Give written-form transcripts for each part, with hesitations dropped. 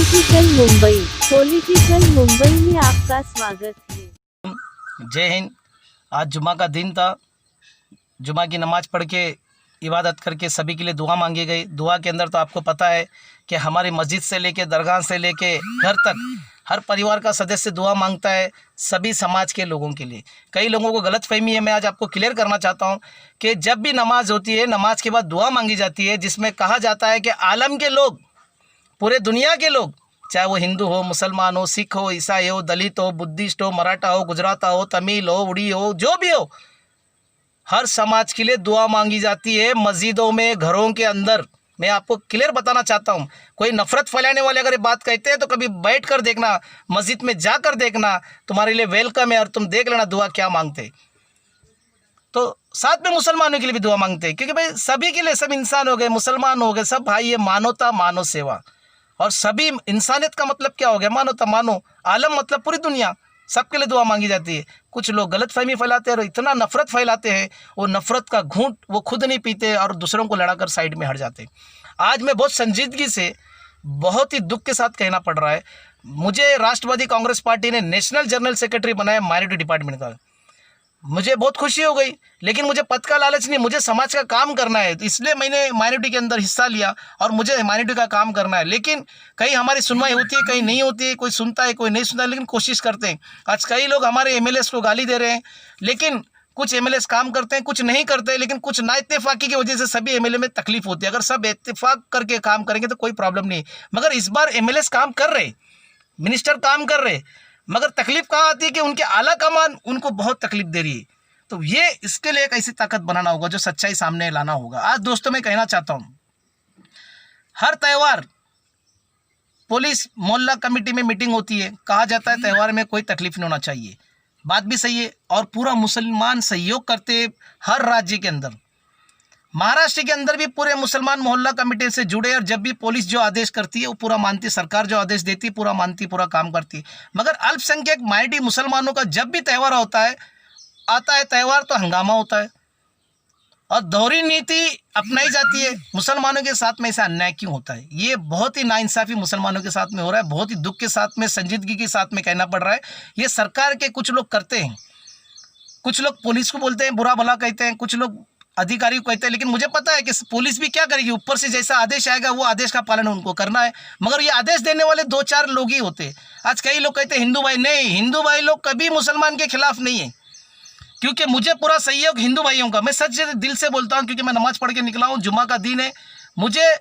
Political Mumbai में आपका स्वागत है। जय हिंद। आज जुमा का दिन था। जुमा की नमाज़ पढ़ के इबादत करके सभी के लिए दुआ मांगी गई। दुआ के अंदर तो आपको पता है कि हमारी मस्जिद से लेके दरगाह से लेके घर तक हर परिवार का सदस्य दुआ मांगता है सभी समाज के लोगों के लिए। कई लोगों को गलतफहमी है, मैं आज आपको क्लियर करना चाहता हूं कि जब भी नमाज होती है, नमाज के बाद दुआ मांगी जाती है, जिसमें कहा जाता है कि आलम के लोग, पूरे दुनिया के लोग, चाहे वो हिंदू हो, मुसलमान हो, सिख हो, ईसाई हो, दलित हो, बुद्धिस्ट हो, मराठा हो, गुजराता हो, तमिल हो, उड़ी हो, जो भी हो, हर समाज के लिए दुआ मांगी जाती है मस्जिदों में, घरों के अंदर। मैं आपको क्लियर बताना चाहता हूँ, कोई नफरत फैलाने वाले अगर ये बात कहते हैं तो कभी बैठ कर देखना, मस्जिद में जाकर देखना, तुम्हारे लिए वेलकम है और तुम देख लेना दुआ क्या मांगते। तो साथ में मुसलमानों के लिए भी दुआ मांगते हैं, क्योंकि भाई सभी के लिए, सब इंसान हो गए, मुसलमान हो गए, सब भाई, ये मानवता, मानव सेवा और सभी इंसानियत का मतलब क्या हो गया, मानवता, मानो आलम मतलब पूरी दुनिया, सबके लिए दुआ मांगी जाती है। कुछ लोग गलतफहमी फैलाते हैं और इतना नफरत फैलाते हैं, वो नफरत का घूंट वो खुद नहीं पीते और दूसरों को लड़ाकर साइड में हट जाते हैं। आज मैं बहुत संजीदगी से, बहुत ही दुख के साथ कहना पड़ रहा है, मुझे राष्ट्रवादी कांग्रेस पार्टी ने नेशनल जनरल सेक्रेटरी बनाया माइनॉरिटी डिपार्टमेंट का। मुझे बहुत खुशी हो गई, लेकिन मुझे पद का लालच नहीं, मुझे समाज का काम करना है, इसलिए मैंने माइनॉरिटी के अंदर हिस्सा लिया और मुझे माइनॉरिटी का काम करना है। लेकिन कहीं हमारी सुनवाई होती है, कहीं नहीं होती है, कोई सुनता है, कोई नहीं सुनता है, लेकिन कोशिश करते हैं। आज कई लोग हमारे एमएलएस को गाली दे रहे हैं, लेकिन कुछ एमएलएस काम करते हैं, कुछ नहीं करते, लेकिन कुछ ना इत्तेफाकी की वजह से सभी एमएलए में तकलीफ होती है। अगर सब इत्तेफाक करके काम करेंगे तो कोई प्रॉब्लम नहीं, मगर इस बार एमएलएस काम कर रहे, मिनिस्टर काम कर रहे, मगर तकलीफ कहाँ आती है कि उनके आला कमान उनको बहुत तकलीफ दे रही है। तो ये इसके लिए एक ऐसी ताकत बनाना होगा जो सच्चाई सामने लाना होगा। आज दोस्तों मैं कहना चाहता हूँ, हर त्यौहार पुलिस मोहल्ला कमेटी में मीटिंग होती है, कहा जाता है त्यौहार में कोई तकलीफ नहीं होना चाहिए, बात भी सही है और पूरा मुसलमान सहयोग करते हर राज्य के अंदर। महाराष्ट्र के अंदर भी पूरे मुसलमान मोहल्ला कमेटी से जुड़े और जब भी पुलिस जो आदेश करती है वो पूरा मानती है, सरकार जो आदेश देती है पूरा मानती, पूरा काम करती है। मगर अल्पसंख्यक माइनॉरिटी मुसलमानों का जब भी त्यौहार आता है त्यौहार तो हंगामा होता है और दोहरी नीति अपनाई जाती है। मुसलमानों के साथ में ऐसा अन्याय क्यों होता है? ये बहुत ही नाइंसाफ़ी मुसलमानों के साथ में हो रहा है, बहुत ही दुख के साथ में, संजीदगी के साथ में कहना पड़ रहा है। ये सरकार के कुछ लोग करते हैं, कुछ लोग पुलिस को बोलते हैं, बुरा भला कहते हैं, कुछ लोग अधिकारी को कहते हैं, लेकिन मुझे पता है कि पुलिस भी क्या करेगी, ऊपर से जैसा आदेश आएगा वो आदेश का पालन उनको करना है। मगर ये आदेश देने वाले 2-4 लोग ही होते हैं। आज कई लोग कहते हैं हिंदू भाई, नहीं, हिंदू भाई लोग कभी मुसलमान के खिलाफ नहीं है, क्योंकि मुझे पूरा सहयोग हिंदू भाइयों का, मैं सच दिल से बोलता हूं, क्योंकि मैं नमाज पढ़ के निकला हूं, जुमा का दिन है, मुझे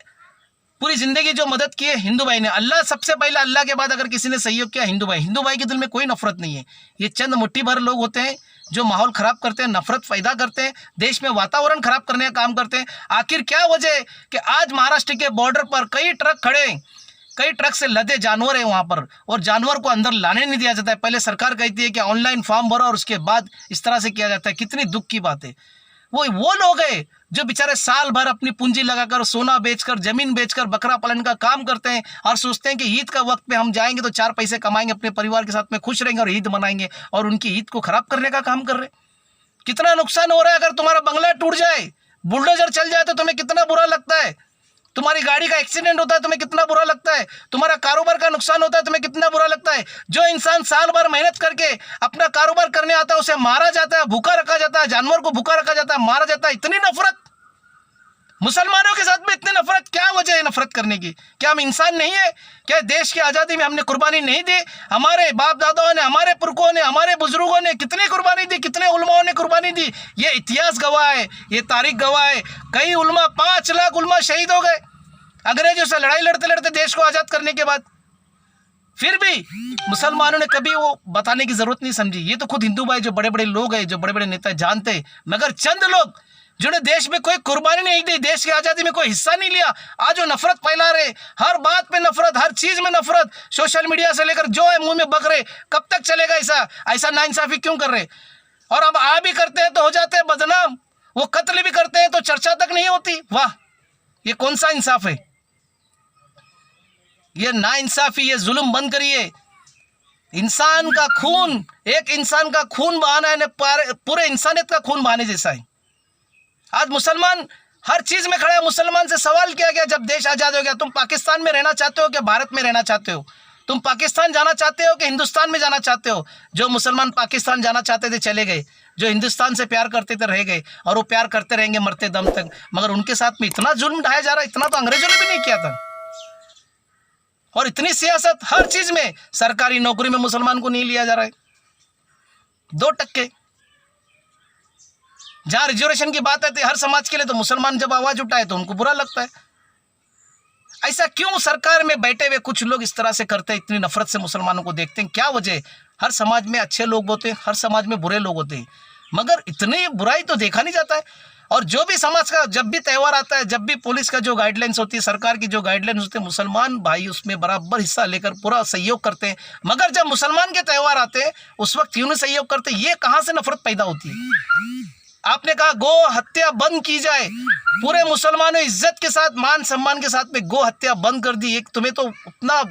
पूरी ज़िंदगी जो मदद की है हिंदू भाई ने। अल्लाह सबसे पहले, अल्लाह के बाद अगर किसी ने सहयोग किया हिंदू भाई। हिंदू भाई के दिल में कोई नफरत नहीं है। ये चंद मुट्ठी भर लोग होते हैं जो माहौल ख़राब करते हैं, नफरत पैदा करते हैं, देश में वातावरण ख़राब करने का काम करते हैं। आखिर क्या वजह है कि आज महाराष्ट्र के बॉर्डर पर कई ट्रक खड़े हैं, कई ट्रक से लदे जानवर है वहाँ पर, और जानवर को अंदर लाने नहीं दिया जाता है। पहले सरकार कहती है कि ऑनलाइन फॉर्म भरो और उसके बाद इस तरह से किया जाता है। कितनी दुख की बात है। वो लोग हैं जो बेचारे साल भर अपनी पूंजी लगाकर, सोना बेचकर, जमीन बेचकर बकरा पालन का काम करते हैं और सोचते हैं कि ईद का वक्त पे हम जाएंगे तो 4 पैसे कमाएंगे, अपने परिवार के साथ में खुश रहेंगे और ईद मनाएंगे, और उनकी ईद को खराब करने का काम कर रहे। कितना नुकसान हो रहा है। अगर तुम्हारा बंगला टूट जाए, बुलडोजर चल जाए तो तुम्हें कितना बुरा लगता है। तुम्हारी गाड़ी का एक्सीडेंट होता है तुम्हें कितना बुरा लगता है। तुम्हारा कारोबार का नुकसान होता है तुम्हें कितना बुरा लगता है। जो इंसान साल भर मेहनत करके अपना कारोबार करने आता है उसे मारा जाता है, भूखा रखा जाता है, जानवर को भूखा रखा जाता है, मारा जाता है। इतनी नफरत मुसलमानों के साथ में, इतनी नफरत, क्या वजह है नफरत करने की? क्या हम इंसान नहीं है? क्या देश की आज़ादी में हमने कुर्बानी नहीं दी? हमारे बाप दादाओं ने, हमारे पुरखों ने, हमारे बुजुर्गों ने कितनी कुर्बानी दी, कितने उलमाओं ने कुर्बानी दी। ये इतिहास गवाह है, ये तारीख गवाह है। कई उलमा, 5 लाख उलमा शहीद हो गए अंग्रेजों से लड़ाई लड़ते लड़ते देश को आज़ाद करने के बाद। फिर भी मुसलमानों ने कभी वो बताने की जरूरत नहीं समझी। ये तो खुद हिंदू भाई, जो बड़े बड़े लोग हैं, जो बड़े बड़े नेता जानते हैं, मगर चंद लोग जिन्होंने देश में कोई कुर्बानी नहीं दी, देश की आज़ादी में कोई हिस्सा नहीं लिया, आज वो नफरत फैला रहे। हर बात पे नफरत, हर चीज़ में नफरत, सोशल मीडिया से लेकर जो है मुंह में बक रहे। कब तक चलेगा ऐसा नाइंसाफ़ी क्यों कर रहे? और अब आ भी करते हैं तो हो जाते हैं बदनाम, वो कत्ल भी करते हैं तो चर्चा तक नहीं होती। वाह, ये कौन सा इंसाफ है? ये नाइंसाफी, ये जुल्म बंद करिए। इंसान का खून, एक इंसान का खून बहाना है पूरे इंसानियत का खून बहाने जैसा है। आज मुसलमान हर चीज़ में खड़ा है। मुसलमान से सवाल किया गया जब देश आज़ाद हो गया, तुम पाकिस्तान में रहना चाहते हो कि भारत में रहना चाहते हो? तुम पाकिस्तान जाना चाहते हो कि हिंदुस्तान में जाना चाहते हो? जो मुसलमान पाकिस्तान जाना चाहते थे चले गए, जो हिंदुस्तान से प्यार करते थे रह गए, और वो प्यार करते रहेंगे मरते दम तक। मगर उनके साथ में इतना जुल्म ढाया जा रहा है, इतना तो अंग्रेजों ने भी नहीं किया था। और इतनी सियासत हर चीज़ में, सरकारी नौकरी में मुसलमान को नहीं लिया जा रहा है। 2%। जहाँ रिजर्वेशन की बात आती है हर समाज के लिए, तो मुसलमान जब आवाज़ उठाए तो उनको बुरा लगता है। ऐसा क्यों सरकार में बैठे हुए कुछ लोग इस तरह से करते हैं, इतनी नफरत से मुसलमानों को देखते हैं? क्या वजह? हर समाज में अच्छे लोग होते हैं, हर समाज में बुरे लोग होते हैं, मगर इतनी बुराई तो देखा नहीं जाता है। और जो भी समाज का जब भी त्यौहार आता है, जब भी पुलिस का जो गाइडलाइंस होती है, सरकार की जो गाइडलाइंस होती है, मुसलमान भाई उसमें बराबर हिस्सा लेकर पूरा सहयोग करते हैं। मगर जब मुसलमान के त्यौहार आते हैं उस वक्त क्यों नहीं सहयोग करते? ये कहाँ से नफरत पैदा होती है? आपने कहा गो हत्या बंद की जाए, पूरे मुसलमानों इज्जत के साथ मान सम्मान के साथ में गो हत्या बंद कर दी। एक तुम्हें तो उतना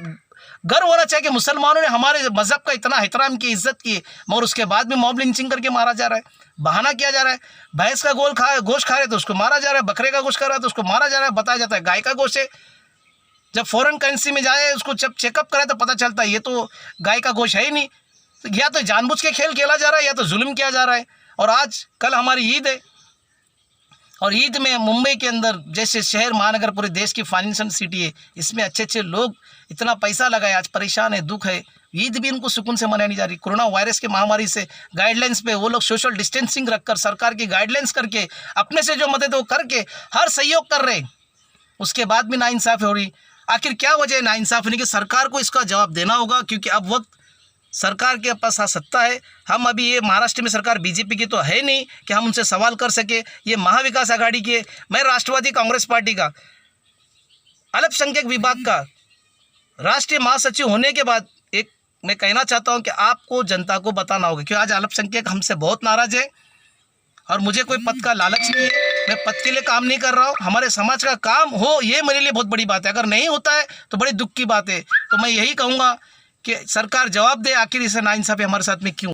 गर्व होना चाहिए कि मुसलमानों ने हमारे मजहब का इतना एहतराम की, इज्जत की, मगर उसके बाद भी मॉब लिंचिंग करके मारा जा रहा है, बहाना किया जा रहा है। भैंस का गोश्त खा रहे तो उसको मारा जा रहा है, बकरे का गोश्त खा रहा है तो उसको मारा जा रहा है। बताया जाता है गाय का गोश्त है, जब फॉरेन करेंसी में जाए उसको जब चेकअप करे तो पता चलता है ये तो गाय का गोश्त है ही नहीं। तो या तो जानबूझ के खेल खेला जा रहा है या तो जुल्म किया जा रहा है। और आज कल हमारी ईद है, और ईद में मुंबई के अंदर जैसे शहर महानगर पूरे देश की फाइनेंशियल सिटी है, इसमें अच्छे अच्छे लोग इतना पैसा लगाए, आज परेशान है, दुख है। ईद भी इनको सुकून से मनाई नहीं जा रही। कोरोना वायरस की महामारी से गाइडलाइंस पे वो लोग सोशल डिस्टेंसिंग रखकर, सरकार की गाइडलाइंस करके, अपने से जो मदद वो करके हर सहयोग कर रहे, उसके बाद भी नाइंसाफ़ी हो रही। आखिर क्या वजह है नाइंसाफ़ी होने की? सरकार को इसका जवाब देना होगा, क्योंकि अब वक्त सरकार के पास सत्ता है। हम अभी ये महाराष्ट्र में सरकार बीजेपी की तो है नहीं कि हम उनसे सवाल कर सके। ये महाविकास आघाड़ी की है। मैं राष्ट्रवादी कांग्रेस पार्टी का अल्पसंख्यक विभाग का राष्ट्रीय महासचिव होने के बाद एक मैं कहना चाहता हूं कि आपको जनता को बताना होगा, क्योंकि आज अल्पसंख्यक हमसे बहुत नाराज है और मुझे कोई पद का लालच नहीं है। मैं पद के लिए काम नहीं कर रहा हूँ, हमारे समाज का काम हो ये मेरे लिए बहुत बड़ी बात है। अगर नहीं होता है तो बड़ी दुख की बात है। तो मैं यही कहूँगा कि सरकार जवाब दे, आखिर इसे नाइंसाफ़ी हमारे साथ में क्यों।